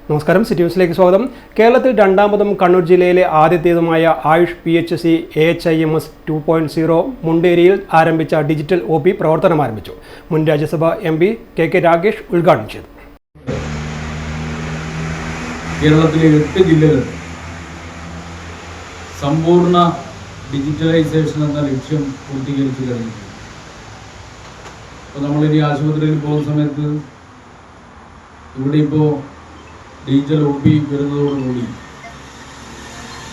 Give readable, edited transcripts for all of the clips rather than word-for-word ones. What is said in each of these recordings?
നമസ്കാരം, സിറ്റി ന്യൂസിലേക്ക് സ്വാഗതം. കേരളത്തിൽ രണ്ടാമതും കണ്ണൂർ ജില്ലയിലെ ആദ്യത്തേതുമായ ആയുഷ് PHC AHIMS 2.0 മുണ്ടേരിയിൽ ആരംഭിച്ച ഡിജിറ്റൽ OP പ്രവർത്തനം ആരംഭിച്ചു. മുൻ രാജ്യസഭ MP KK രാഗേഷ് ഉദ്ഘാടനം ചെയ്തു. കേരളത്തിലെ 8 ജില്ലകൾ സമ്പൂർണ്ണ ഡിജിറ്റലൈസേഷൻ എന്ന ലക്ഷ്യം പൂർത്തീകരിച്ചു കഴിഞ്ഞു. അപ്പോൾ നമ്മളിനി ആശുപത്രിയിൽ പോകുന്ന സമയത്ത് ഇവിടെ ഇപ്പോൾ ഡിജിറ്റൽ OP വരുന്നതോടുകൂടി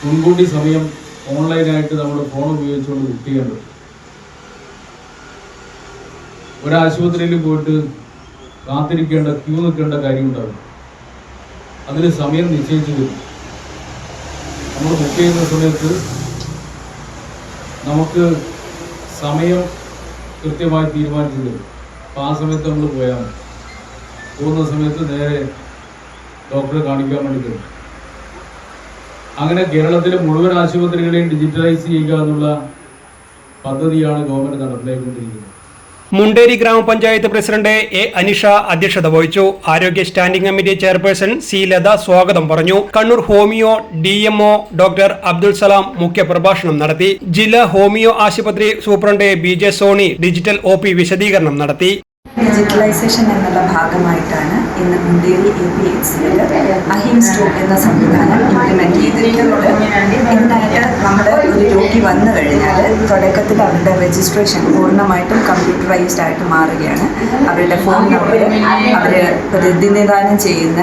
മുൻകൂട്ടി സമയം ഓൺലൈനായിട്ട് നമ്മുടെ ഫോൺ ഉപയോഗിച്ചുകൊണ്ട് ബുക്ക് ചെയ്യാൻ പറ്റും. ഒരാശുപത്രിയിൽ പോയിട്ട് കാത്തിരിക്കേണ്ട ക്യൂ നിൽക്കേണ്ട കാര്യം ഉണ്ടാകും. അതിന് സമയം നിശ്ചയിച്ചു തരും. നമ്മൾ ബുക്ക് ചെയ്യുന്ന സമയത്ത് നമുക്ക് സമയം കൃത്യമായി തീരുമാനിച്ചു തരും. അപ്പോൾ ആ സമയത്ത് നമ്മൾ പോയാൽ മതി. പോകുന്ന സമയത്ത് നേരെ ഡോക്ടറെ കാണിക്കാൻ വേണ്ടി തരും. അങ്ങനെ കേരളത്തിലെ മുഴുവൻ ആശുപത്രികളെയും ഡിജിറ്റലൈസ് ചെയ്യുക എന്നുള്ള പദ്ധതിയാണ് ഗവൺമെന്റ് നടപ്പിലാക്കിക്കൊണ്ടിരിക്കുന്നത്. മുണ്ടേരി ഗ്രാമപഞ്ചായത്ത് പ്രസിഡന്റ് A. അനിഷ അധ്യക്ഷത വഹിച്ചു. ആരോഗ്യ standing committee chairperson C. Latha സ്വാഗതം പറഞ്ഞു. Kannur homeo DMO doctor Abdul Salam മുഖ്യപ്രഭാഷണം നടത്തി. ജില്ലാ ഹോമിയോ ആശുപത്രി superintendent BJ Soni digital OP വിശദീകരണം നടത്തി. ഡിജിറ്റലൈസേഷൻ എന്നുള്ള ഭാഗമായിട്ടാണ് ഇന്ന് മുണ്ടേരി APHCയിൽ AHIMS 2 എന്ന സംവിധാനം ഇംപ്ലിമെൻറ്റ് ചെയ്തിരിക്കുന്നത്. എന്തായിട്ട് നമ്മുടെ ഒരു രോഗി വന്നു കഴിഞ്ഞാൽ തുടക്കത്തിൽ അവരുടെ രജിസ്ട്രേഷൻ പൂർണ്ണമായിട്ടും കമ്പ്യൂട്ടറൈസ്ഡ് ആയിട്ട് മാറുകയാണ്. അവരുടെ ഫോൺ നമ്പർ, അവർ പ്രതിനിധാനം ചെയ്യുന്ന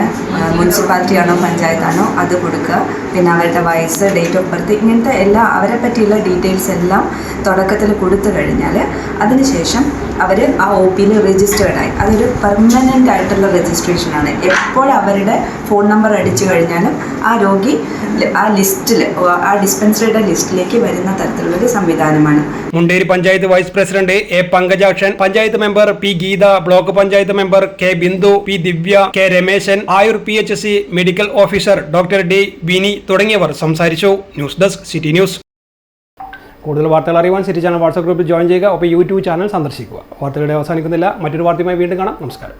മുനിസിപ്പാലിറ്റിയാണോ പഞ്ചായത്താണോ അത് കൊടുക്കുക, പിന്നെ അവരുടെ വയസ്സ്, ഡേറ്റ് ഓഫ് ബർത്ത്, ഇങ്ങനത്തെ എല്ലാ അവരെ പറ്റിയുള്ള ഡീറ്റെയിൽസ് എല്ലാം തുടക്കത്തിൽ കൊടുത്തു കഴിഞ്ഞാൽ അതിനുശേഷം അവർ ആ OPയിൽ രജിസ്റ്റേർഡായി. അതൊരു പെർമനൻ്റ് ആയിട്ടുള്ള രജിസ്ട്രേഷനാണ്. എപ്പോൾ അവരുടെ ഫോൺ നമ്പർ അടിച്ചു കഴിഞ്ഞാലും ആ രോഗി ആ ലിസ്റ്റിൽ, ആ ഡിസ്പെൻസറിയുടെ ലിസ്റ്റിലേക്ക് വരുന്ന തരത്തിലുള്ളൊരു സംവിധാനമാണ്. Munderi panchayat vice president A. Pankajakshan, panchayat member P. Geetha, block panchayat member K. Bindu, P. Divya, K. Rameshan, Ayur PHC medical officer doctor D. Vini തുടങ്ങിയവർ സംസാരിച്ചു. News desk city news. കൂടുതൽ വാർത്തകൾ അറിയുവാൻ സിറ്റി ചാനൽ വാട്സ്ആപ്പ് ഗ്രൂപ്പിൽ ജോയിൻ ചെയ്യുക. ഒപ്പം YouTube ചാനൽ സന്ദർശിക്കുക. വാർത്തകളുടെ അവസാനിക്കുന്നില്ല. മറ്റൊരു വാർത്തയുമായി വീണ്ടും കാണാം. നമസ്കാരം.